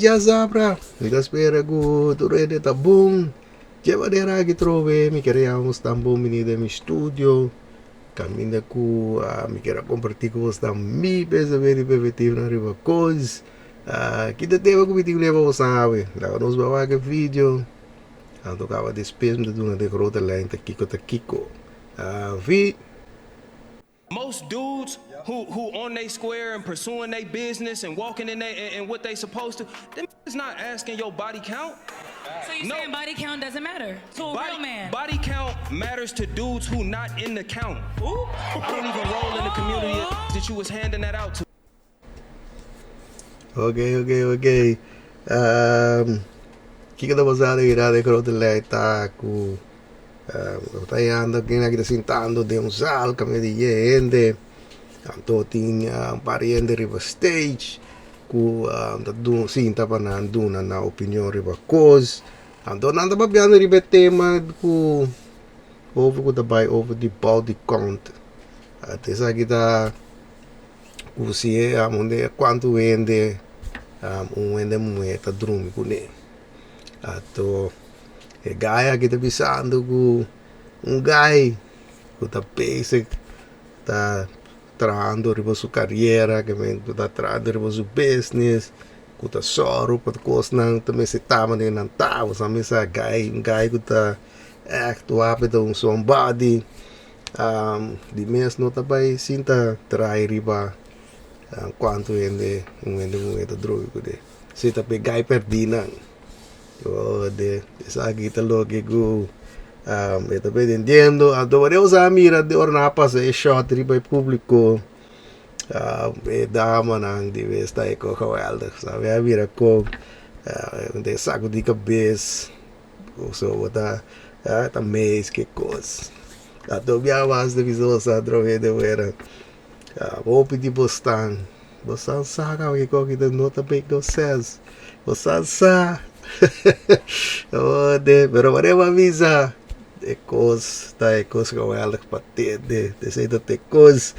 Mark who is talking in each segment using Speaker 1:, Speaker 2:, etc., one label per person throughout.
Speaker 1: já sabra. Então espera que tu rede tá bom. Já vai der aqui trove. Me queríamos também menina no estúdio. Caminha com me queria compartilhar com você também. Pensa bem de perspectiva na riba coisa. Kita teve que me levar você sabe. Lá nós vamos ver vídeo. Então acaba despesa de uma de grota lá em Kiko. Vi.
Speaker 2: Most dudes who on they square and pursuing their business and walking in they and what they supposed to, them is not asking your body count.
Speaker 3: So you saying body count doesn't matter to a real man?
Speaker 2: Body count matters to dudes who not in the count. Ooh. I don't even roll in the community that you was handing that out to.
Speaker 1: Okay. Kita pasado irá de grota lá tá com Tayando que kita sentando de sal kami di gente tanto tinha pariente riba stage ku tadu sinta pa na anduna na opinion riba cause ando nanda pa biano riba tema ku over the body count atesa kita ku si amonde quanto vende vende mueta drumi ku ne ato gaya kita pisando com guy que tá basic tá trabalhando riba sua carreira que tá trabalhando riba sua business que tá soro para coisas não também se tá mas não tá você me sabe guy que tá act to somebody de mês não tá bem sinta trai riba quanto vende muito droga que se tá pegar e perdido esa kita lo que ito entendiendo podemos mira de ornapa se shot riba público dama nang di vesta eko kawalda sabe a mira ko de saco de cabeça so wata ta mês que coisa do via mais de visão sa drove de vera vou pedir bostan saca o que de nota bem do ses bostan sa pero whatever visa ecos geweldig patente de sei dat ecos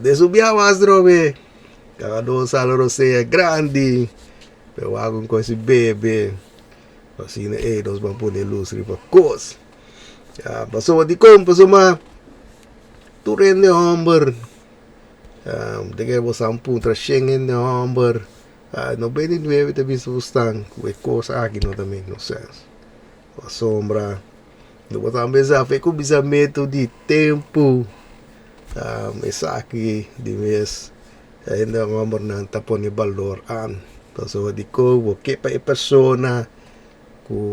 Speaker 1: de subia mais drobe cada dos salários é grande pero algo com esse bebê assim nós vamos pôr luz riba cos passou de compra soma tu rende homber de que você ampuntra Schengen de homber no bem de novo te visto estão com coisa aqui não também não sei a sombra não botar mesa foi com bisamento de tempo essa aqui de mês ainda vamos não tá pondo valor an então de como que para a pessoa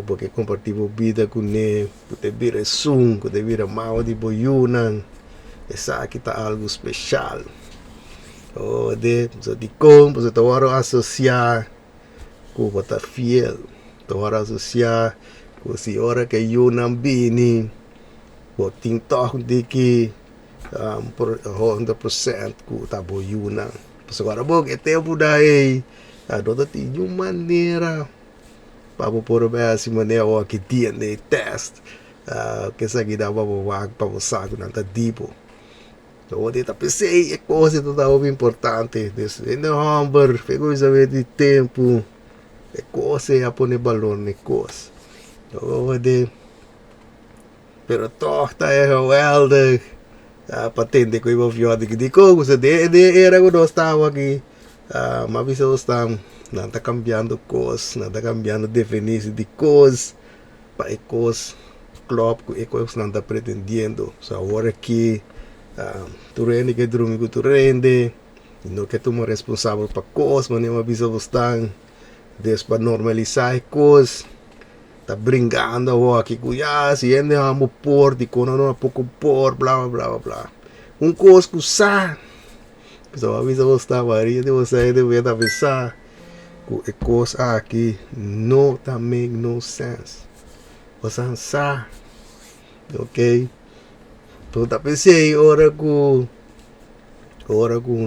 Speaker 1: porque compartilhar vida com ele pode vir sum pode vir mal de boiuna essa aqui tá algo especial de como você tá associar com o tá fiel tá associar com a senhora que eu não bini o tinto de que 100% com tá boiuna mas agora bom que tempo daí não tem nenhuma maneira para pôr assim maneira que tinha de teste que essa aqui dá para o saco não tá tipo. Então, eu pensei, é coisa totalmente importante. Ainda hamburger, pegou isso de tempo. É coisa a pôr valor na coisa. Então, pero torta é geweldig. Patente que eu vi ontem de como você era quando eu estava aqui. Mas você está não está cambiando coisas, não está cambiando definição de coisas. Para coisas, club, coisas não está pretendendo. Só agora aqui. Tu rende que dorme tu rende não que tu é responsável para coisas mas não avisa você des para normalizar as coisas tá brincando aqui se ainda vamos por de quando não pouco por blá coisa que sa só avisa você varia de você deve avisar que coisa aqui não tá make no sense você sa ok. Então, tá pensei, ora com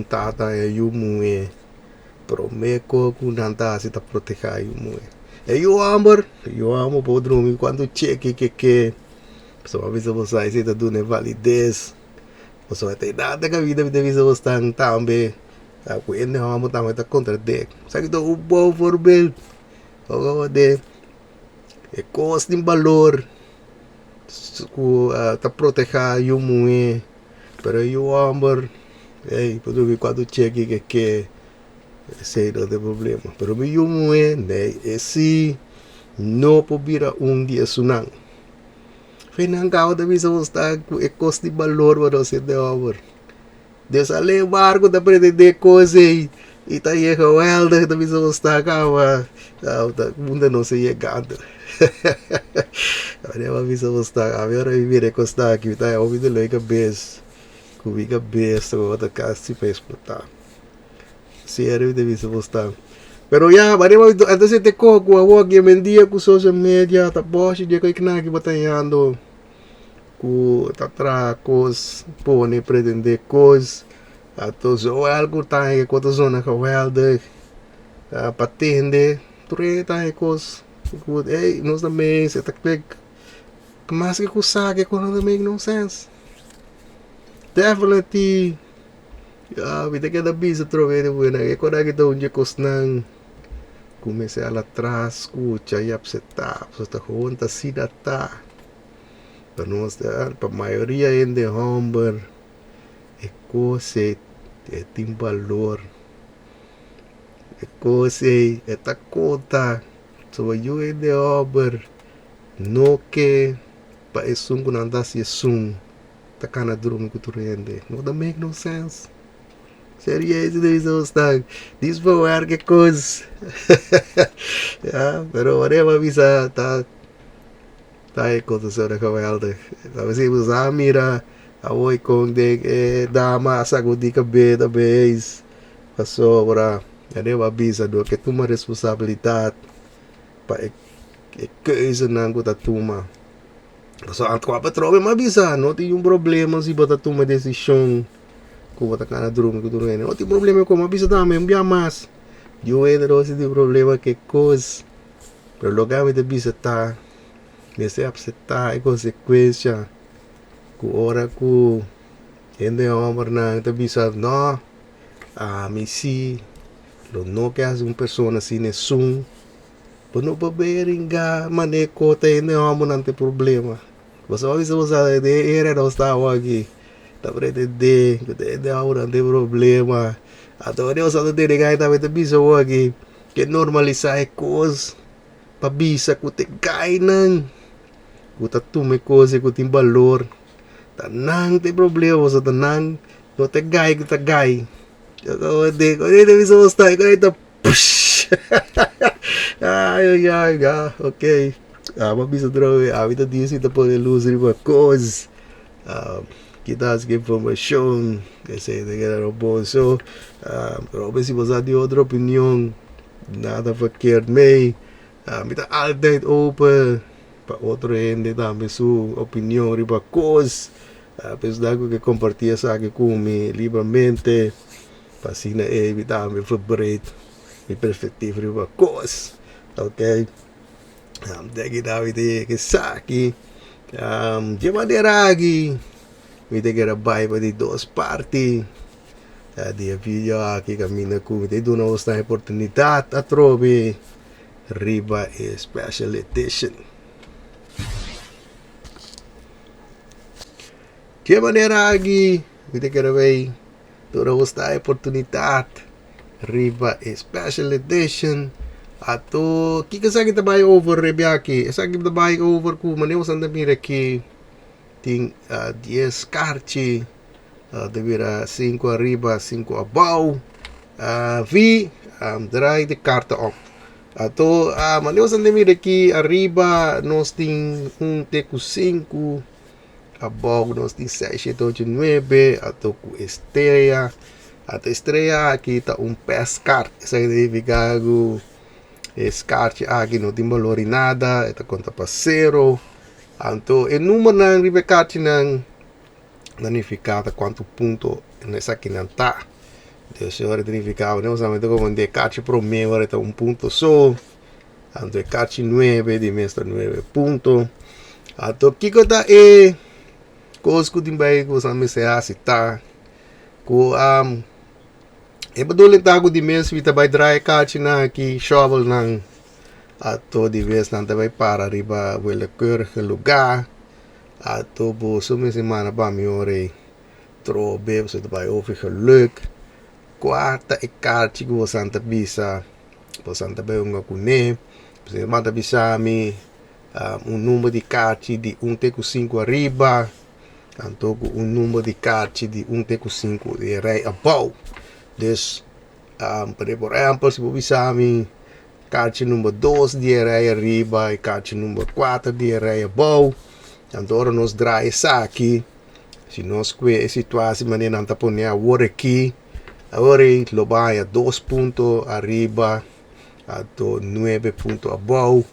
Speaker 1: tata é o mué, prometo com nanta se tá proteger o mué. Eu amo por dormir quando cheque que só avisa você se tá dando validez, você vai ter nada que a vida deve ser você também, com ele amo também tá contra dele. Sabe que tô um bom formato, O de e cost din valor ku ta proteger yung mue pero yung amor pode ver quando chegue que sei não tem problema pero yung mue né esse não pobira dia sunang Finangkau da bisa ustar ku e cost din valor para você de amor desale barco da prende de coisa Ita ia geweldig, dat is ons daar gaan dat mundo não se chegando. Olha, mas ons daar, agora vivir com esta aqui, tá ouvindo leika bes, comigo bes, o outro caso se fez putar. Sério, deve ser ons daar. Pero ya, mas antes te coco, a walk e mendia com social media, tá boche dia que ikna que batalhando, com tatracos, pone pretender coisas. Atau soal ku tayo ko to zona geweldig patende tre tayo kos good nos the maze at click mas que ku sake ko não make no sense definitely vida que da bisa trove de buena que quando que to unje kos nang comecei a atrás ku chayap setup so ta junta sidata pero nós para maioria em de homber coisa tem valor coisa tá conta so you in the obra no que pa esung kun anda si esung tá kana drum que tu rende no that make no sense serious this is tag this for work que coisa pero whatever visa tá coisa sobre geweldig we zien we mira Awoy kong de dama sago di ka beda base pasobra ade wabisa do que tuma responsabilidade pa keuze nango ta tuma so anto pa trobe mabisa no ti um problema se bota tuma decisão ko bota kana drum ko drum no ti problema ko mabisa dame um dia mais eu ainda não se tem problema que coisa pero logo me de bisa tá nesse upsetar e consequência ku ora ku ende omar na ta bisa no misi lo no que as persona sine sum pono baberinga maneko ta ende omar nante problema você vai usar de era não está aqui tá prete de omar nante problema agora eu só de gai ta bisa aqui que normalizar coisa pa bisa ku te gai nang ku ta tume coisa ku tem valor tanang tem problema sa tanang no te gai kita gai ko de viso sta ko ito push ay okay mabisa droge avita disi ta pode luz riba cause kita as information que se de que robô so pero se você tem outra opinião nada verkeerd mee mita altijd open pa outro ende também sua opinião riba cause apesar que compartilha aqui comigo livremente para assim evitar me verbreed me perspectiva riba cause ok daqui David que aqui de maneira aqui me tem que rabai para de duas partes de vídeo aqui caminha com me dá uma oportunidade a trobe riba special edition. De maneira aqui, me quero ver toda esta oportunidade riba special edition ato que sa kita buy over riba aqui sa kita buy over ku maneho sa mira aqui ting 10 carchi devira 5 arriba 5 above vi dry de carta op ato maneho sa mira aqui arriba nos ting un teco 5 above nos tem 6, 7, 8, 9 ato ku estrela ato estrela aqui tá pescar essa significa escarte aqui não tem valor em nada esta conta para zero então o número ng ribecarte ng danificada quanto ponto nessa aqui não tá Deus senhor danificado não sabemos como de carte promedio está ponto só então carte 9 de mestre 9 ponto então que tá coisa que também que você me tá ko e bedoeling tago di mes vita by dry catch na ki shovel ng Ato di vez nanta vai para riba quelle keurige lugar. Ato bo sommige semana ba mi ore trobe so vai over geluk. Quarta e kaartje go santa bisa. Po santa bij unga kune. Você manda bisa mi numero di kaartje di 1,5 arriba. Tanto un numero di kaartje di 1,5 di rij above. Dus por exemplo, se você bisa mi kaartje nummer 2 die rij arriba e kaartje nummer 4 die rij above. Tanto ora nos draaien saki. Se nós que situatie maneira não tá pondo a hora aqui. Agora lo vai a 2 puntos arriba a 9 puntos above.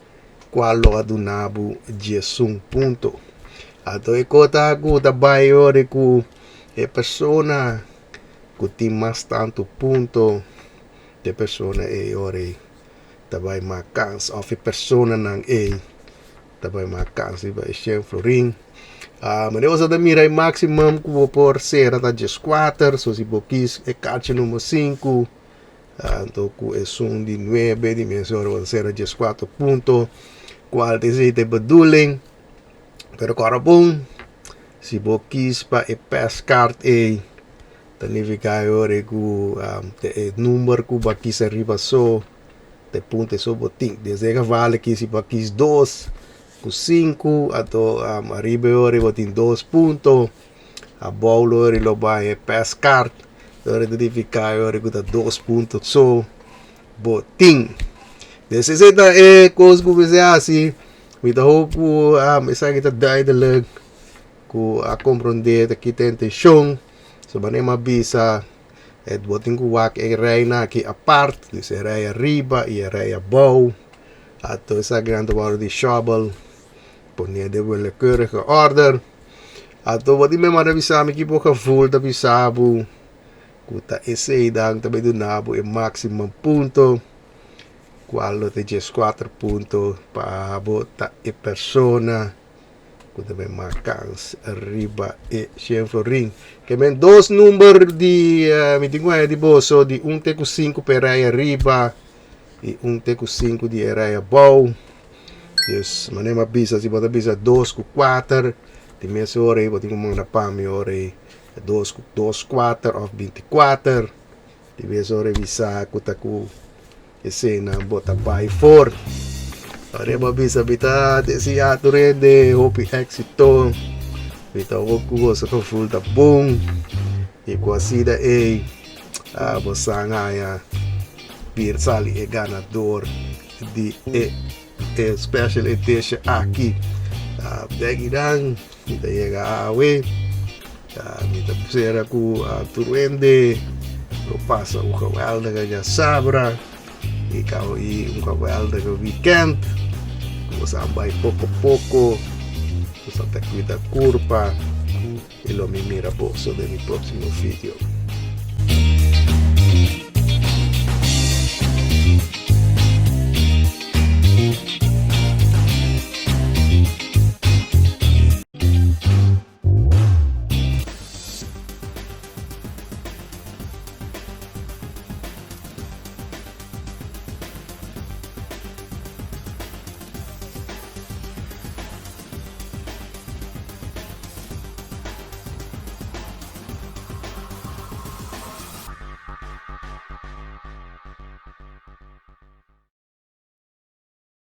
Speaker 1: Qual lo adunabo 11 puntos. Ato e kota ku tabay ore ku e persona ku tem mais tanto punto de persona e ore tabay makans of e persona nang e tabay makans iba e exemplo ring. Mas eu uso da mirai maximum que vou por ser até 4, so se boquis é caixa número 5, então é som de 9 dimensão vou ser a 4 ponto, qual deseja bedoeling, pero agora bom, se boquis para e pass card e tanificar ore ku te número ku bakis arriba so, te punto so boting, deseja vale que se bakis 2 com 5 atau arriba ore botin 2 puntos a bola ore lo vai pass card ore identificar ore com 2 puntos so botin necessita é coisa que você assim me dá hopo essa que tá duidelijk ku a compreender que tem intenção so banema bisa het botin ku wak e rij na que apart dus e rij arriba e rij above atau essa grande barra de shovel ponia de wel keurige order. Ato wat die me maar bisa mi kipo ka full ta bisabu. Kuta ese dang tabe do nabo e maximum punto. Qualo te 4 punto pa bota e persona. Kuta be marcans arriba e sempre ring. Che men dos numero di mi dico di boso di 1,5 per rij arriba e 1,5 di rij above. Dus manema bisa si bota bisa 2 com 4 di mese ore bota como na pami ore 2 com 4 of 24 di mese ore bisa kutaku esena bota by 4 arema bisa bita de si aturende hopi exito bita woku sa to full da boom e quasi da e bosanga ya bir sali e ganador di special edition aqui daqui dan kita llega awe kita pusera ku turuende lo passa o cavalo da ganha sabra e kau um cavalo da weekend vamos sampai pouco vamos até cuidar curva e lo mi mira bosso de mi próximo vídeo.